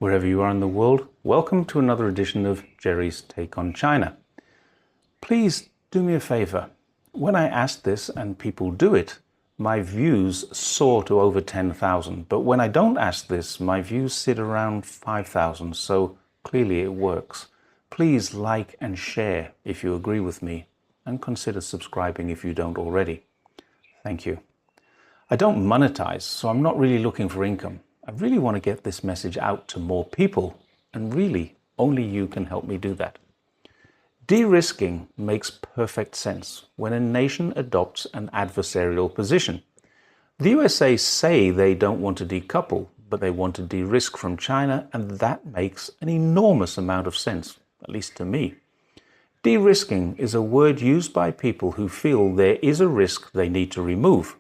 Wherever you are in the world, welcome to another edition of Jerry's Take on China. Please do me a favor. When I ask this and people do it, my views soar to over 10,000. But when I don't ask this, my views sit around 5,000. So clearly it works. Please like and share if you agree with me, and consider subscribing if you don't already. Thank you. I don't monetize, so I'm not really looking for income. I really want to get this message out to more people, and really only you can help me do that. De-risking makes perfect sense when a nation adopts an adversarial position. The USA say they don't want to decouple, but they want to de-risk from China, and that makes an enormous amount of sense, at least to me. De-risking is a word used by people who feel there is a risk they need to remove.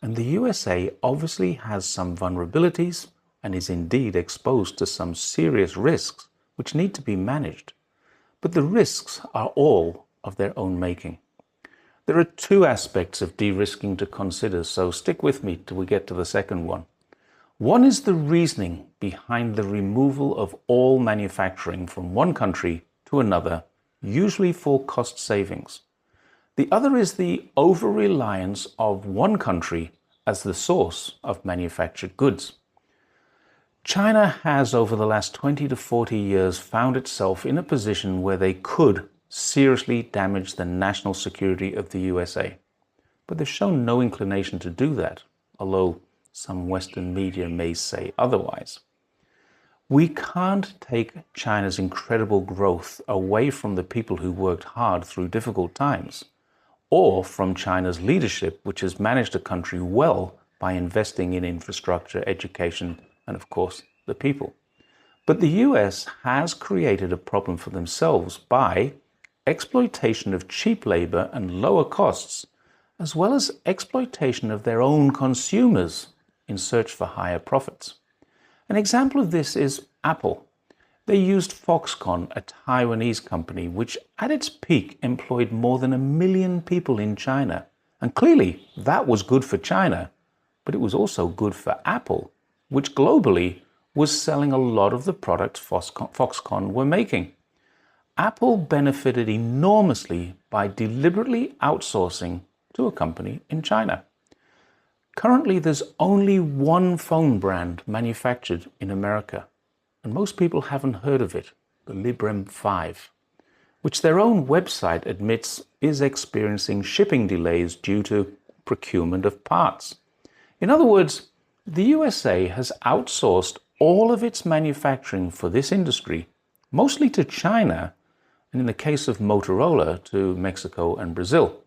And the USA obviously has some vulnerabilities and is indeed exposed to some serious risks which need to be managed. But the risks are all of their own making. There are two aspects of de-risking to consider, so stick with me till we get to the second one. One is the reasoning behind the removal of all manufacturing from one country to another, usually for cost savings. The other is the over-reliance of one country as the source of manufactured goods. China has, over the last 20 to 40 years, found itself in a position where they could seriously damage the national security of the USA. But they've shown no inclination to do that, although some Western media may say otherwise. We can't take China's incredible growth away from the people who worked hard through difficult times, or from China's leadership, which has managed the country well by investing in infrastructure, education, and of course, the people. But the US has created a problem for themselves by exploitation of cheap labor and lower costs, as well as exploitation of their own consumers in search for higher profits. An example of this is Apple. They used Foxconn, a Taiwanese company, which at its peak employed more than 1 million people in China. And clearly that was good for China, but it was also good for Apple, which globally was selling a lot of the products Foxconn were making. Apple benefited enormously by deliberately outsourcing to a company in China. Currently, there's only one phone brand manufactured in America, and most people haven't heard of it, the Librem 5, which their own website admits is experiencing shipping delays due to procurement of parts. In other words, the USA has outsourced all of its manufacturing for this industry, mostly to China, and in the case of Motorola, to Mexico and Brazil.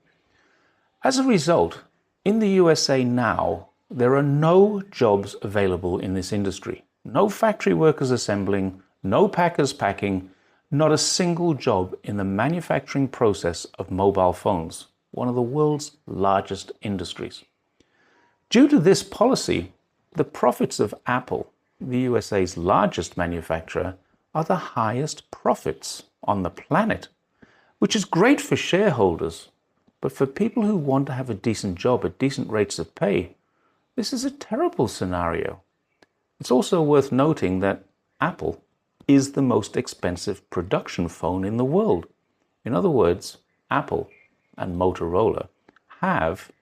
As a result, in the USA now, there are no jobs available in this industry. No factory workers assembling, no packers packing, not a single job in the manufacturing process of mobile phones, one of the world's largest industries. Due to this policy, the profits of Apple, the USA's largest manufacturer, are the highest profits on the planet, which is great for shareholders, but for people who want to have a decent job at decent rates of pay, this is a terrible scenario. It's also worth noting that Apple is the most expensive production phone in the world. In other words, Apple and Motorola have,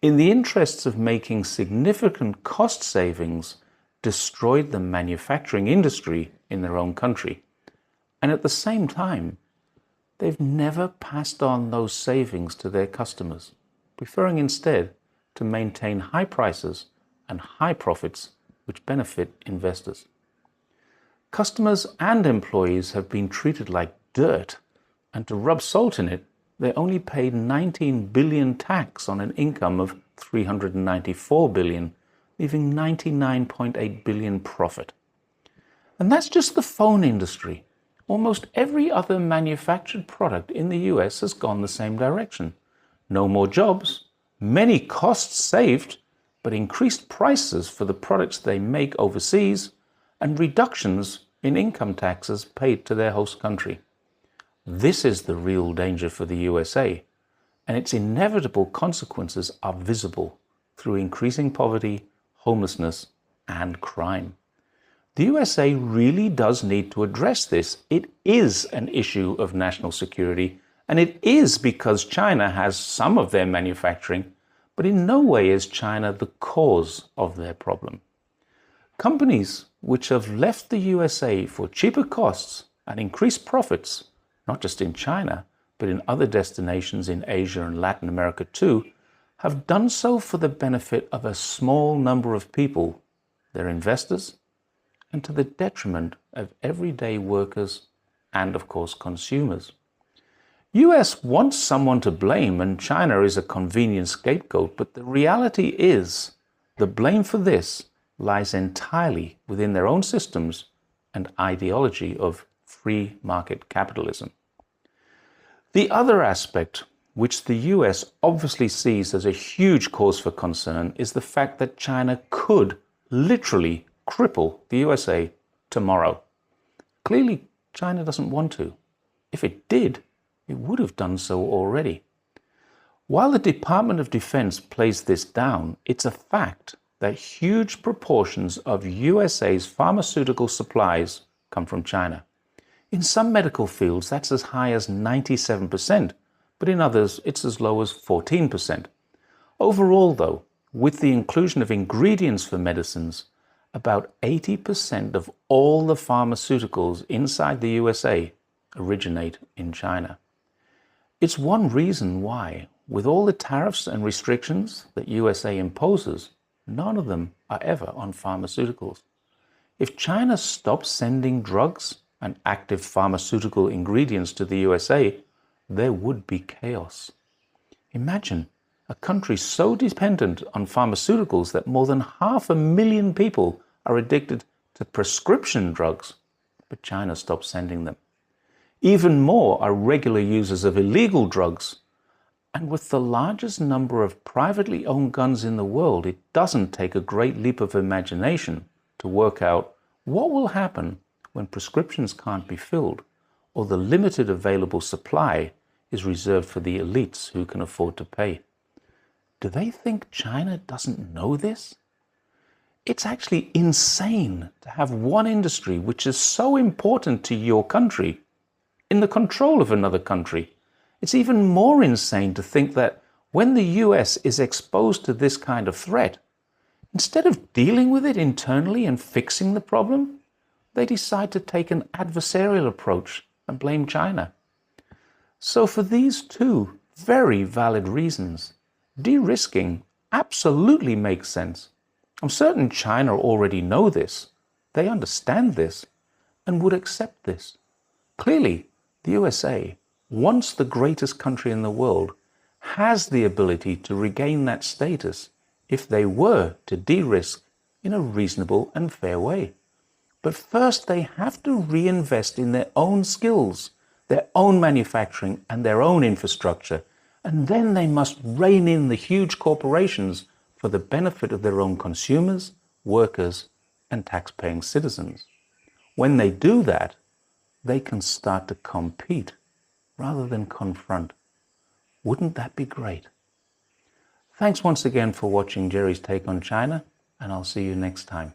in the interests of making significant cost savings, destroyed the manufacturing industry in their own country. And at the same time, they've never passed on those savings to their customers, preferring instead to maintain high prices and high profits which benefit investors. Customers and employees have been treated like dirt, and to rub salt in it, they only paid 19 billion tax on an income of 394 billion, leaving 99.8 billion profit. And that's just the phone industry. Almost every other manufactured product in the US has gone the same direction. No more jobs, many costs saved, but increased prices for the products they make overseas, and reductions in income taxes paid to their host country. This is the real danger for the USA, and its inevitable consequences are visible through increasing poverty, homelessness, and crime. The USA really does need to address this. It is an issue of national security, and it is because China has some of their manufacturing, but in no way is China the cause of their problem. Companies which have left the USA for cheaper costs and increased profits, not just in China, but in other destinations in Asia and Latin America too, have done so for the benefit of a small number of people, their investors, and to the detriment of everyday workers and, of course, consumers. US wants someone to blame and China is a convenient scapegoat, but the reality is the blame for this lies entirely within their own systems and ideology of free market capitalism. The other aspect, which the US obviously sees as a huge cause for concern, is the fact that China could literally cripple the USA tomorrow. Clearly, China doesn't want to. If it did, it would have done so already. While the Department of Defense plays this down, it's a fact that huge proportions of USA's pharmaceutical supplies come from China. In some medical fields, that's as high as 97%, but in others, it's as low as 14%. Overall, though, with the inclusion of ingredients for medicines, about 80% of all the pharmaceuticals inside the USA originate in China. It's one reason why, with all the tariffs and restrictions that USA imposes, none of them are ever on pharmaceuticals. If China stops sending drugs and active pharmaceutical ingredients to the USA, there would be chaos. Imagine a country so dependent on pharmaceuticals that more than 500,000 people are addicted to prescription drugs, but China stops sending them. Even more are regular users of illegal drugs. And with the largest number of privately owned guns in the world, it doesn't take a great leap of imagination to work out what will happen when prescriptions can't be filled, or the limited available supply is reserved for the elites who can afford to pay. Do they think China doesn't know this? It's actually insane to have one industry which is so important to your country in the control of another country. It's even more insane to think that when the US is exposed to this kind of threat, instead of dealing with it internally and fixing the problem, they decide to take an adversarial approach and blame China. So for these two very valid reasons, de-risking absolutely makes sense. I'm certain China already know this, they understand this, and would accept this. Clearly, the USA, once the greatest country in the world, has the ability to regain that status if they were to de-risk in a reasonable and fair way. But first they have to reinvest in their own skills, their own manufacturing and their own infrastructure, and then they must rein in the huge corporations for the benefit of their own consumers, workers, and tax-paying citizens. When they do that, they can start to compete rather than confront. Wouldn't that be great? Thanks once again for watching Jerry's Take on China, and I'll see you next time.